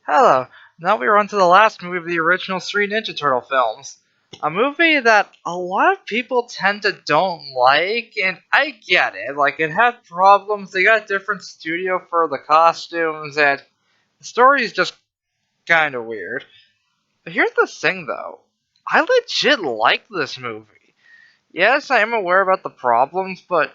Hello. Now we are on to the last movie of the original three Ninja Turtle films. A movie that a lot of people tend to don't like, and I get it. Like, it had problems, they got a different studio for the costumes, and the story is just kinda weird. But here's the thing though. I legit like this movie. Yes, I am aware about the problems, but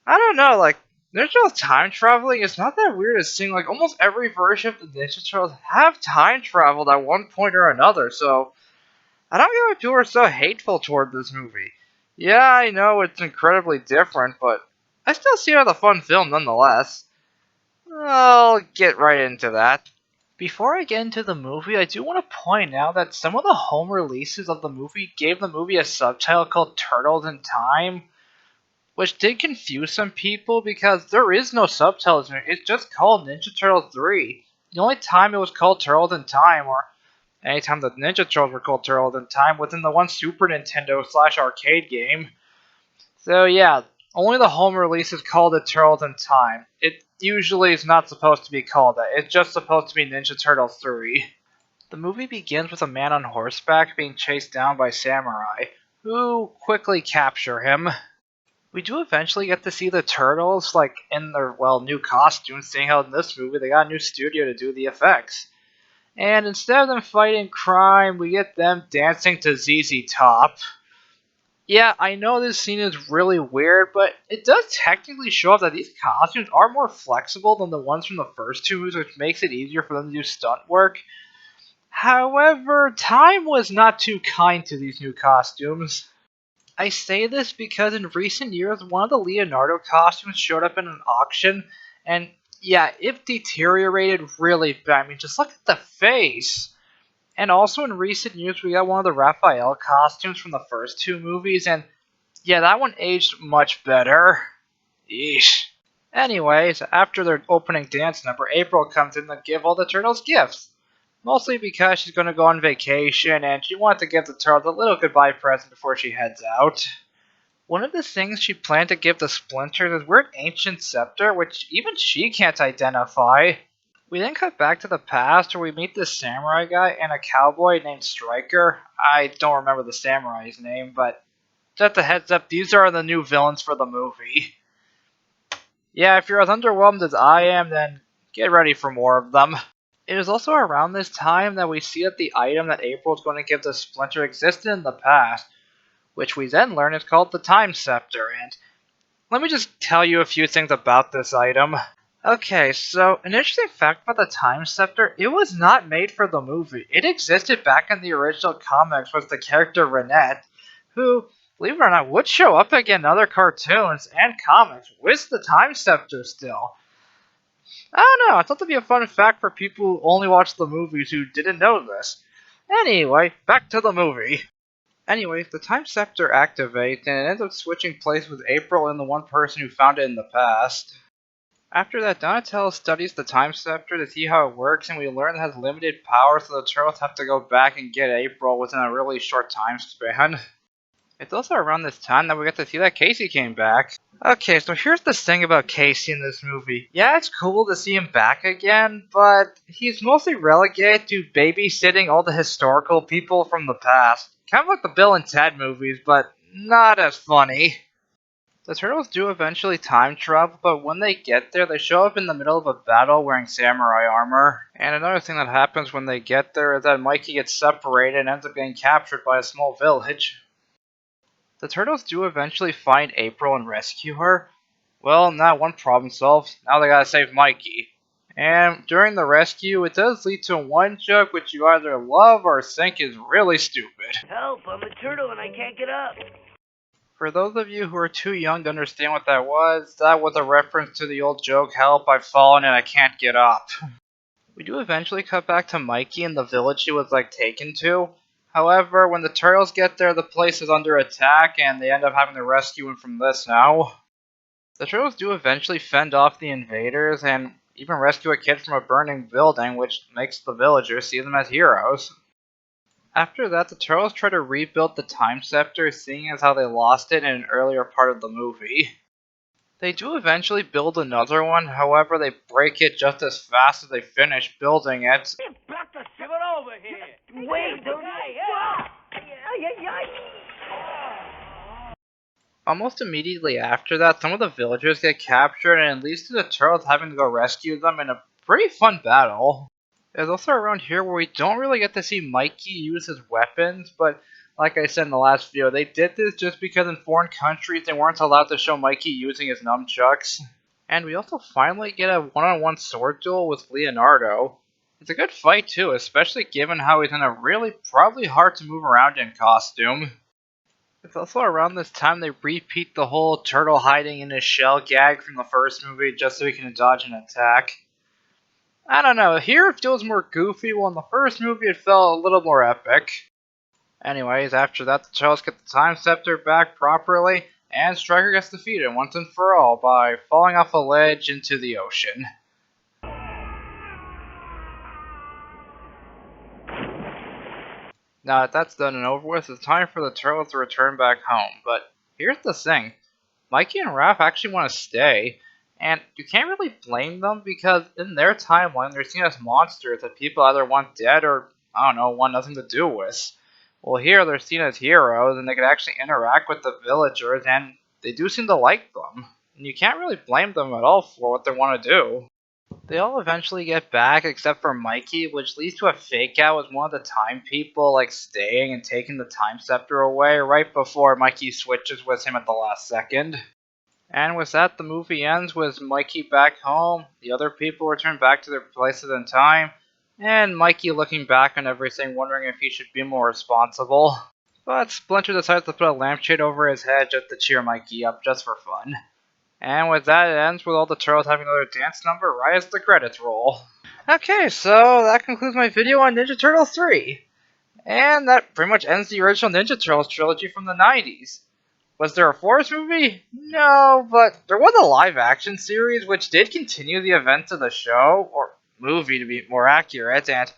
I don't know, like, there's no time traveling. It's not that weird as seeing, like, almost every version of the Ninja Turtles have time traveled at one point or another, so I don't get why people are so hateful toward this movie. Yeah, I know it's incredibly different, but I still see it as a fun film nonetheless. I'll get right into that. Before I get into the movie, I do want to point out that some of the home releases of the movie gave the movie a subtitle called Turtles in Time, which did confuse some people because there is no subtitles in it. It's just called Ninja Turtles 3. The only time it was called Turtles in Time, or anytime the Ninja Turtles were called Turtles in Time, was in the one Super Nintendo / arcade game. So yeah, only the home release is called it Turtles in Time. It usually is not supposed to be called that. It's just supposed to be Ninja Turtles 3. The movie begins with a man on horseback being chased down by samurai, who quickly capture him. We do eventually get to see the turtles, like, in their, well, new costumes, seeing how in this movie they got a new studio to do the effects. And instead of them fighting crime, we get them dancing to ZZ Top. Yeah, I know this scene is really weird, but it does technically show up that these costumes are more flexible than the ones from the first two movies, which makes it easier for them to do stunt work. However, time was not too kind to these new costumes. I say this because in recent years, one of the Leonardo costumes showed up in an auction, and yeah, it deteriorated really bad. I mean, just look at the face. And also in recent years, we got one of the Raphael costumes from the first two movies, and yeah, that one aged much better. Yeesh. Anyways, after their opening dance number, April comes in to give all the turtles gifts. Mostly because she's going to go on vacation and she wanted to give the turtles a little goodbye present before she heads out. One of the things she planned to give the Splinters is a weird ancient scepter, which even she can't identify. We then cut back to the past where we meet this samurai guy and a cowboy named Striker. I don't remember the samurai's name, but just a heads up, these are the new villains for the movie. Yeah, if you're as underwhelmed as I am, then get ready for more of them. It is also around this time that we see that the item that April is going to give the Splinter existed in the past, which we then learn is called the Time Scepter, and let me just tell you a few things about this item. Okay, so an interesting fact about the Time Scepter, it was not made for the movie. It existed back in the original comics with the character Renette, who, believe it or not, would show up again in other cartoons and comics with the Time Scepter still. I don't know, I thought that'd be a fun fact for people who only watched the movies who didn't know this. Anyway, back to the movie. Anyway, the Time Scepter activates and it ends up switching places with April and the one person who found it in the past. After that, Donatello studies the Time Scepter to see how it works, and we learn it has limited power, so the turtles have to go back and get April within a really short time span. It's also around this time that we get to see that Casey came back. Okay, so here's the thing about Casey in this movie. Yeah, it's cool to see him back again, but he's mostly relegated to babysitting all the historical people from the past. Kind of like the Bill and Ted movies, but not as funny. The turtles do eventually time travel, but when they get there, they show up in the middle of a battle wearing samurai armor. And another thing that happens when they get there is that Mikey gets separated and ends up getting captured by a small village. The turtles do eventually find April and rescue her. Well, now one problem solved. Now they gotta save Mikey. And during the rescue, it does lead to one joke which you either love or think is really stupid. Help, I'm a turtle and I can't get up. For those of you who are too young to understand what that was a reference to the old joke, "Help, I've fallen and I can't get up." We do eventually cut back to Mikey in the village he was, taken to. However, when the turtles get there, the place is under attack, and they end up having to rescue him from this now. The turtles do eventually fend off the invaders, and even rescue a kid from a burning building, which makes the villagers see them as heroes. After that, the turtles try to rebuild the Time Scepter, seeing as how they lost it in an earlier part of the movie. They do eventually build another one, however they break it just as fast as they finish building it. It wait, don't... Almost immediately after that, some of the villagers get captured, and it leads to the turtles having to go rescue them in a pretty fun battle. There's also around here where we don't really get to see Mikey use his weapons, but like I said in the last video, they did this just because in foreign countries they weren't allowed to show Mikey using his nunchucks. And we also finally get a one-on-one sword duel with Leonardo. It's a good fight too, especially given how he's in a really probably hard to move around in costume. It's also around this time they repeat the whole turtle hiding in his shell gag from the first movie just so he can dodge an attack. I don't know, here it feels more goofy, while in the first movie it felt a little more epic. Anyways, after that the turtles get the time scepter back properly, and Striker gets defeated once and for all by falling off a ledge into the ocean. Now that that's done and over with, it's time for the turtles to return back home. But here's the thing. Mikey and Raph actually want to stay, and you can't really blame them because in their timeline they're seen as monsters that people either want dead or, I don't know, want nothing to do with. Well, here they're seen as heroes and they can actually interact with the villagers, and they do seem to like them. And you can't really blame them at all for what they want to do. They all eventually get back except for Mikey, which leads to a fake out with one of the time people like staying and taking the time scepter away right before Mikey switches with him at the last second. And with that, the movie ends with Mikey back home, the other people return back to their places in time, and Mikey looking back on everything wondering if he should be more responsible. But Splinter decides to put a lampshade over his head just to cheer Mikey up, just for fun. And with that, it ends with all the turtles having another dance number right as the credits roll. Okay, so that concludes my video on Ninja Turtles 3. And that pretty much ends the original Ninja Turtles trilogy from the 90s. Was there a fourth movie? No, but there was a live-action series which did continue the events of the show, or movie to be more accurate, and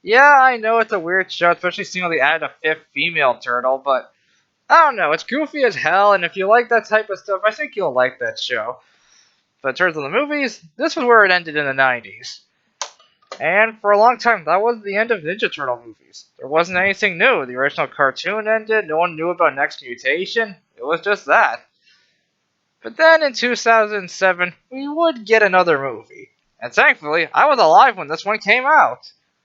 yeah, I know it's a weird show, especially seeing how they added a fifth female turtle, but I don't know, it's goofy as hell, and if you like that type of stuff, I think you'll like that show. But in terms of the movies, this was where it ended in the 90s. And for a long time, that was the end of Ninja Turtle movies. There wasn't anything new. The original cartoon ended, no one knew about Next Mutation. It was just that. But then in 2007, we would get another movie. And thankfully, I was alive when this one came out.